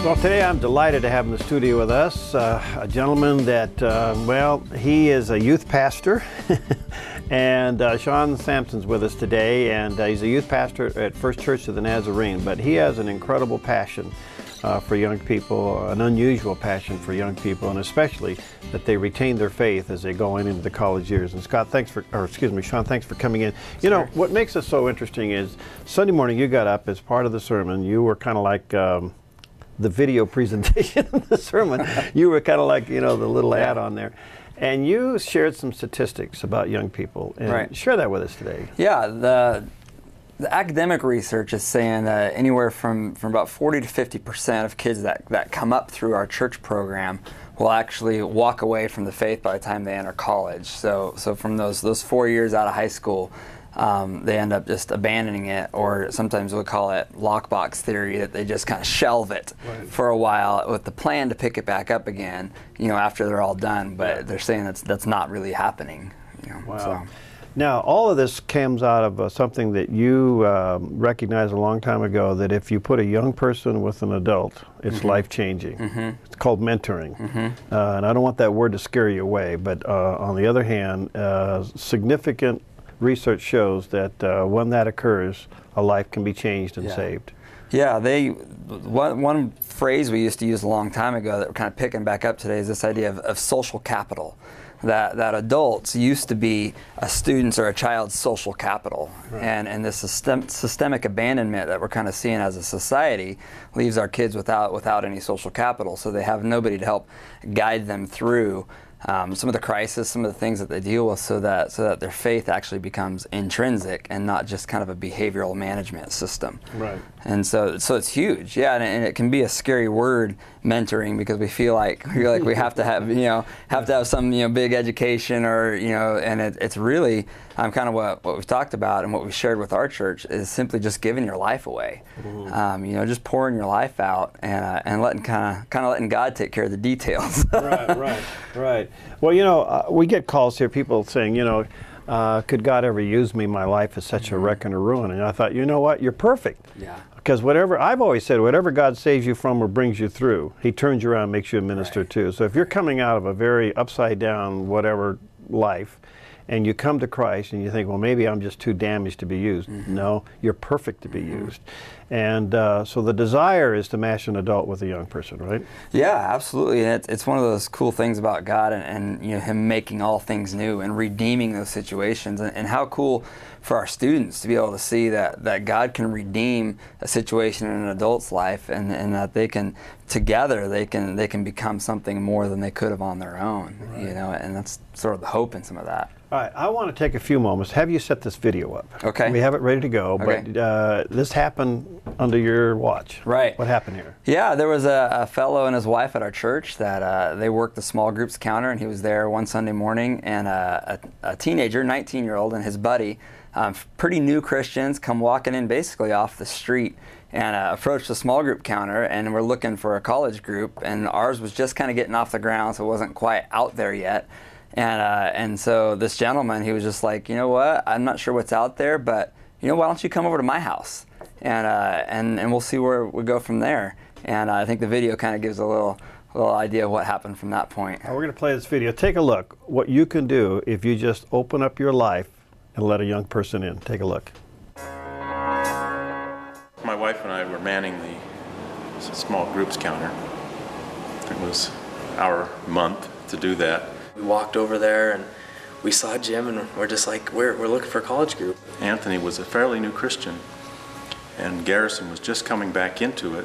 Well, today I'm delighted to have in the studio with us a gentleman that, well, he is a youth pastor, and Shawn Sampson's with us today, and he's a youth pastor at First Church of the Nazarene, but he has an incredible passion for young people, an unusual passion for young people, and especially that they retain their faith as they go into the college years. And Shawn, thanks for coming in. You know, what makes us so interesting is Sunday morning you got up as part of the sermon. You were kind of like the video presentation of the sermon. You were kind of like, you know, the little ad on there. And you shared some statistics about young people. And share that with us today. Yeah, the academic research is saying that anywhere from about 40 to 50% of kids that come up through our church program will actually walk away from the faith by the time they enter college. So from those 4 years out of high school, they end up just abandoning it, or sometimes we'll call it lockbox theory, that they just kind of shelve it for a while with the plan to pick it back up again, you know, after they're all done. But they're saying that's not really happening. You know, wow. So. Now, all of this comes out of something that you recognized a long time ago, that if you put a young person with an adult, it's life-changing. It's called mentoring. And I don't want that word to scare you away, but on the other hand, significant research shows that when that occurs, a life can be changed and saved. Yeah, one phrase we used to use a long time ago that we're kind of picking back up today is this idea of social capital. That adults used to be a student's or a child's social capital, and this systemic abandonment that we're kind of seeing as a society leaves our kids without any social capital, so they have nobody to help guide them through some of the crisis, some of the things that they deal with, so that their faith actually becomes intrinsic and not just kind of a behavioral management system. Right. And so it's huge, and it can be a scary word, mentoring, because we feel like we have to have some big education, or and it's really kind of what we've talked about and what we've shared with our church is simply just giving your life away, just pouring your life out and letting letting God take care of the details. Right. Well, we get calls here, people saying, could God ever use me? My life is such a wreck and a ruin. And I thought, you know what? You're perfect. Yeah. Because I've always said, whatever God saves you from or brings you through, He turns you around and makes you a minister too. So if you're coming out of a very upside down, whatever life, and you come to Christ and you think, well, maybe I'm just too damaged to be used. No, you're perfect to be used. And so the desire is to match an adult with a young person, right? Yeah, absolutely. And it's one of those cool things about God and Him making all things new and redeeming those situations. And how cool for our students to be able to see that God can redeem a situation in an adult's life, and that they can together they can become something more than they could have on their own. And that's sort of the hope in some of that. All right, I want to take a few moments. Have you set this video up? Okay. We have it ready to go, but this happened under your watch. Right. What happened here? Yeah, there was a fellow and his wife at our church that they worked the small groups counter, and he was there one Sunday morning, and a teenager, 19-year-old, and his buddy, pretty new Christians, come walking in basically off the street and approached the small group counter, and we're looking for a college group, and ours was just kind of getting off the ground, so it wasn't quite out there yet. And so this gentleman, he was just like, you know what, I'm not sure what's out there, but why don't you come over to my house, and we'll see where we go from there. And I think the video kind of gives a little idea of what happened from that point. We're going to play this video. Take a look. What you can do if you just open up your life and let a young person in. Take a look. My wife and I were manning the small groups counter. It was our month to do that. We walked over there and we saw Jim, and we're just like, we're looking for a college group. Anthony was a fairly new Christian, and Garrison was just coming back into it.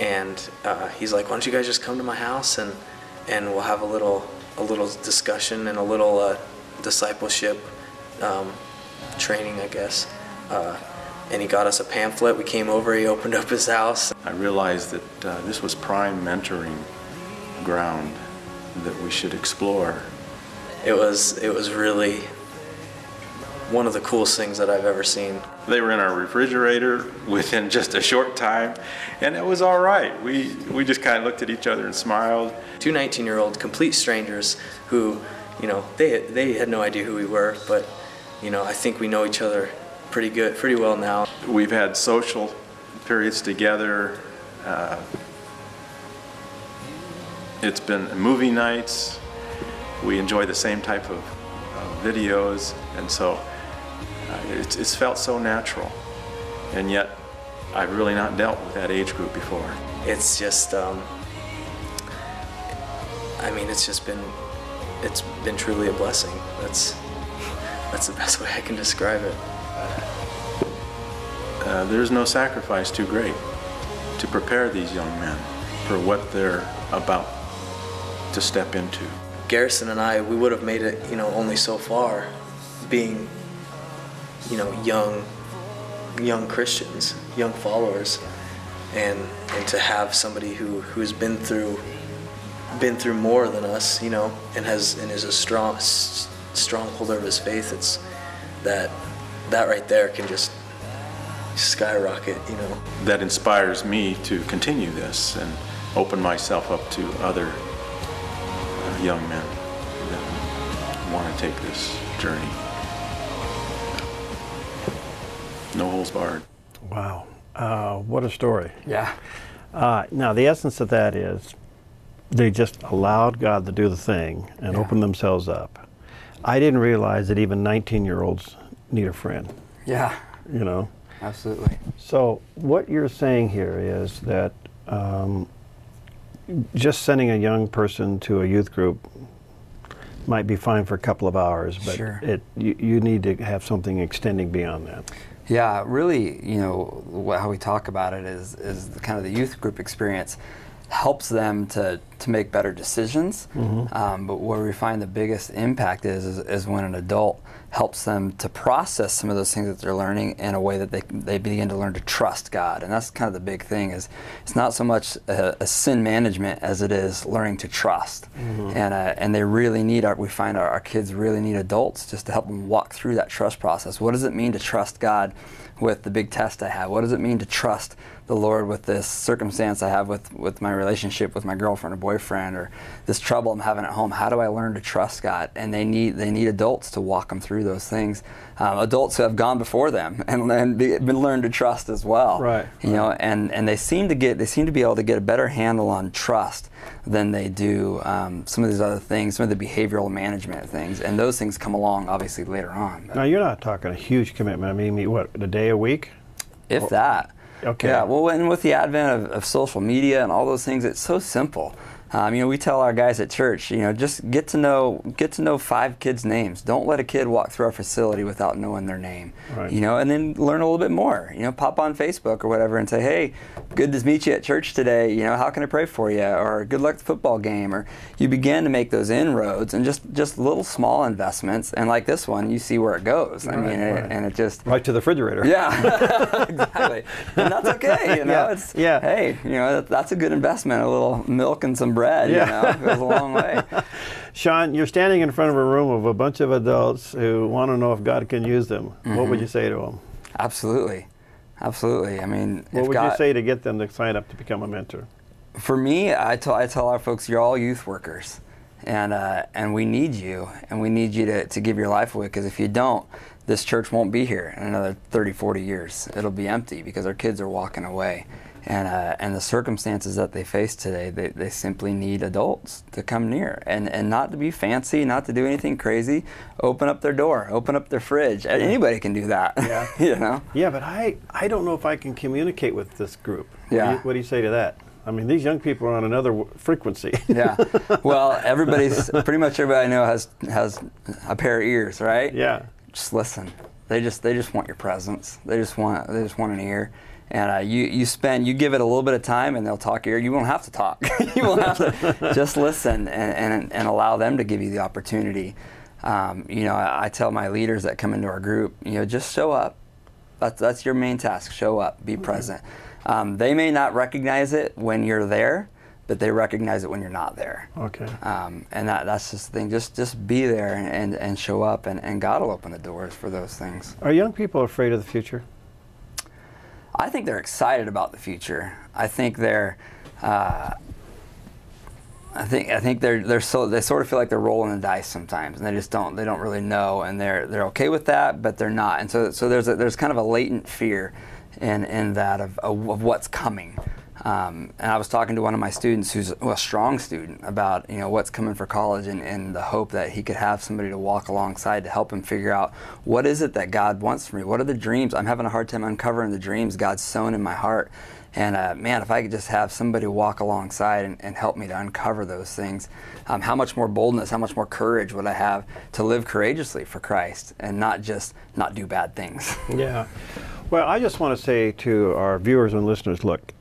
And he's like, why don't you guys just come to my house and we'll have a little discussion and a little discipleship training, I guess. And he got us a pamphlet. We came over, he opened up his house. I realized that this was prime mentoring ground that we should explore. It was really one of the coolest things that I've ever seen. They were in our refrigerator within just a short time, and it was all right. We just kind of looked at each other and smiled. Two 19-year-old complete strangers who, they had no idea who we were, but I think we know each other pretty well now. We've had social periods together, It's been movie nights. We enjoy the same type of videos, and so it's felt so natural. And yet, I've really not dealt with that age group before. It's just, I mean, it's been truly a blessing. That's the best way I can describe it. There's no sacrifice too great to prepare these young men for what they're about to step into. Garrison and I, we would have made it, only so far, being, young Christians, young followers, and to have somebody who's been through more than us, and is a strong holder of his faith. It's that right there can just skyrocket, That inspires me to continue this and open myself up to other young men that want to take this journey. No holds barred. Wow. What a story. Yeah. Now, the essence of that is they just allowed God to do the thing and open themselves up. I didn't realize that even 19-year-olds need a friend. Yeah. So Absolutely. what you're saying here is that just sending a young person to a youth group might be fine for a couple of hours, but Sure. you need to have something extending beyond that. Yeah, really, how we talk about it is kind of the youth group experience helps them to make better decisions. But where we find the biggest impact is when an adult helps them to process some of those things that they're learning in a way that they begin to learn to trust God. And that's kind of the big thing, is it's not so much a sin management as it is learning to trust. And they really need, we find our kids really need adults just to help them walk through that trust process. What does it mean to trust God with the big test I have? What does it mean to trust the Lord with this circumstance I have with my relationship with my girlfriend or boyfriend, or this trouble I'm having at home? How do I learn to trust God? And they need adults to walk them through those things. Adults who have gone before them and been learned to trust as well. Right. And they seem to be able to get a better handle on trust than they do some of these other things, some of the behavioral management things, and those things come along obviously later on. Now, you're not talking a huge commitment. I mean, what, a day a week? If that. Okay. Yeah, well, and with the advent of social media and all those things, it's so simple. We tell our guys at church, just get to know 5 kids' names. Don't let a kid walk through our facility without knowing their name. Right. And then learn a little bit more. Pop on Facebook or whatever and say, hey, good to meet you at church today. How can I pray for you? Or good luck at the football game. Or you begin to make those inroads and just little small investments. And like this one, you see where it goes. Right, And it just right to the refrigerator. Yeah, exactly. And that's okay. Hey, that's a good investment. A little milk and some bread, goes a long way. Shawn, you're standing in front of a room of a bunch of adults who want to know if God can use them. What would you say to them? Absolutely. I mean, what would you say to get them to sign up to become a mentor? For me, I tell our folks, you're all youth workers, and we need you, and we need you to give your life away, because if you don't, this church won't be here in another 30, 40 years. It'll be empty because our kids are walking away. And the circumstances that they face today, they simply need adults to come near, and not to be fancy, not to do anything crazy. Open up their door, open up their fridge. Anybody can do that. Yeah. Yeah, but I don't know if I can communicate with this group. Yeah. What do you say to that? I mean, these young people are on another frequency. Yeah. Well, pretty much everybody I know has a pair of ears, right? Yeah. Just listen. They just want your presence. They just want an ear. And you give it a little bit of time, and they'll talk your ear. You won't have to talk. You won't have to just listen and allow them to give you the opportunity. I tell my leaders that come into our group, just show up. That's your main task. Show up. Be present. They may not recognize it when you're there, but they recognize it when you're not there. Okay. And that's just the thing. Just be there and show up, and God will open the doors for those things. Are young people afraid of the future? I think they're excited about the future. I think they're, I think they sort of feel like they're rolling the dice sometimes, and they don't really know, and they're okay with that, but they're not. And so there's kind of a latent fear in that of what's coming. And I was talking to one of my students who's a strong student about, what's coming for college and the hope that he could have somebody to walk alongside to help him figure out what is it that God wants for me? What are the dreams? I'm having a hard time uncovering the dreams God's sown in my heart. And man, if I could just have somebody walk alongside and help me to uncover those things, how much more boldness, how much more courage would I have to live courageously for Christ and not do bad things? Yeah. Well, I just want to say to our viewers and listeners, look,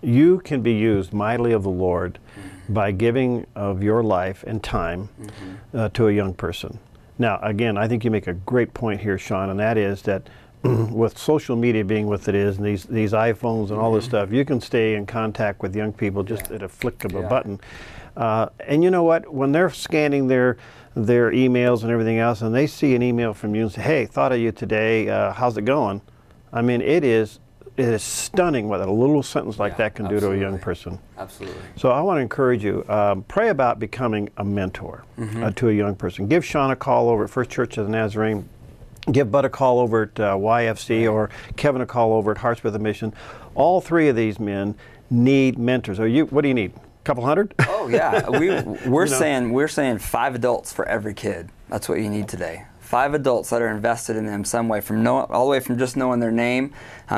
you can be used mightily of the Lord by giving of your life and time to a young person. Now, again, I think you make a great point here, Shawn, and that is that with social media being what it is, and these iPhones and all this stuff, you can stay in contact with young people just at a flick of a button. And you know what? When they're scanning their emails and everything else, and they see an email from you and say, "Hey, thought of you today. How's it going?" I mean, it is stunning what a little sentence like that can do to a young person. Absolutely. So I want to encourage you, pray about becoming a mentor to a young person. Give Shawn a call over at First Church of the Nazarene. Give Bud a call over at YFC, or Kevin a call over at Hearts with a Mission. All three of these men need mentors. What do you need? A couple hundred? Oh yeah, we're saying 5 adults for every kid. That's what you need today. 5 adults that are invested in them some way, all the way from just knowing their name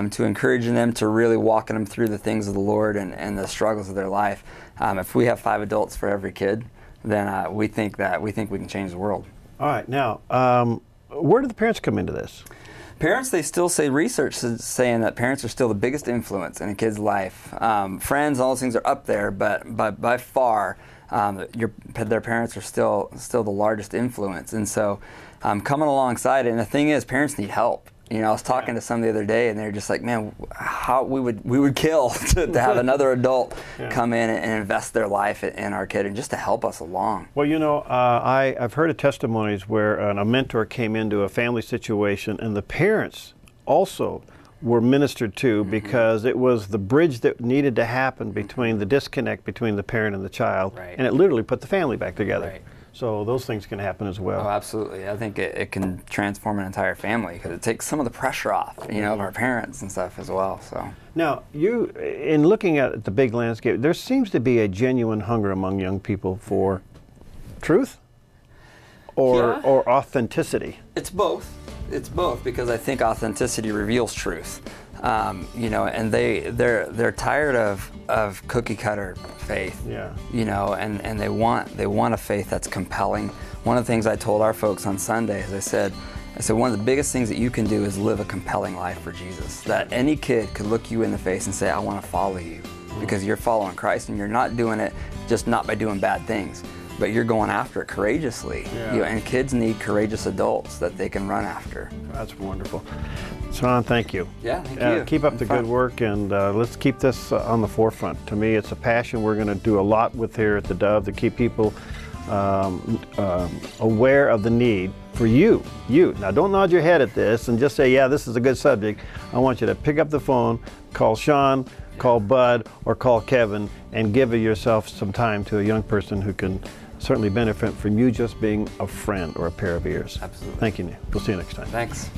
to encouraging them to really walking them through the things of the Lord and the struggles of their life. If we have 5 adults for every kid, then we think we can change the world. All right, now where do the parents come into this? Parents, they still say research is saying that parents are still the biggest influence in a kid's life. Friends, all those things are up there, but by far, their parents are still the largest influence. And so, coming alongside, and the thing is, parents need help. I was talking to some the other day, and they're just like, "Man, how we would kill to have another adult come in and invest their life in our kid, and just to help us along." Well, I've heard of testimonies where a mentor came into a family situation, and the parents also were ministered to because it was the bridge that needed to happen between the disconnect between the parent and the child, and it literally put the family back together. Right. So those things can happen as well. Oh, absolutely. I think it can transform an entire family because it takes some of the pressure off, of our parents and stuff as well. So now, in looking at the big landscape, there seems to be a genuine hunger among young people for truth or authenticity. It's both. It's both, because I think authenticity reveals truth. And they're tired of cookie cutter faith. Yeah. And they want a faith that's compelling. One of the things I told our folks on Sunday is I said one of the biggest things that you can do is live a compelling life for Jesus. That any kid could look you in the face and say, "I want to follow you," because you're following Christ, and you're not doing it just not by doing bad things, but you're going after it courageously. And kids need courageous adults that they can run after. That's wonderful. Shawn, thank you. Yeah, thank you. Keep up the good work, and let's keep this on the forefront. To me, it's a passion we're going to do a lot with here at theDove to keep people aware of the need for you. Now, don't nod your head at this and just say, "Yeah, this is a good subject." I want you to pick up the phone, call Shawn, call Bud, or call Kevin, and give yourself some time to a young person who can certainly benefit from you just being a friend or a pair of ears. Absolutely. Thank you, Nick. We'll see you next time. Thanks.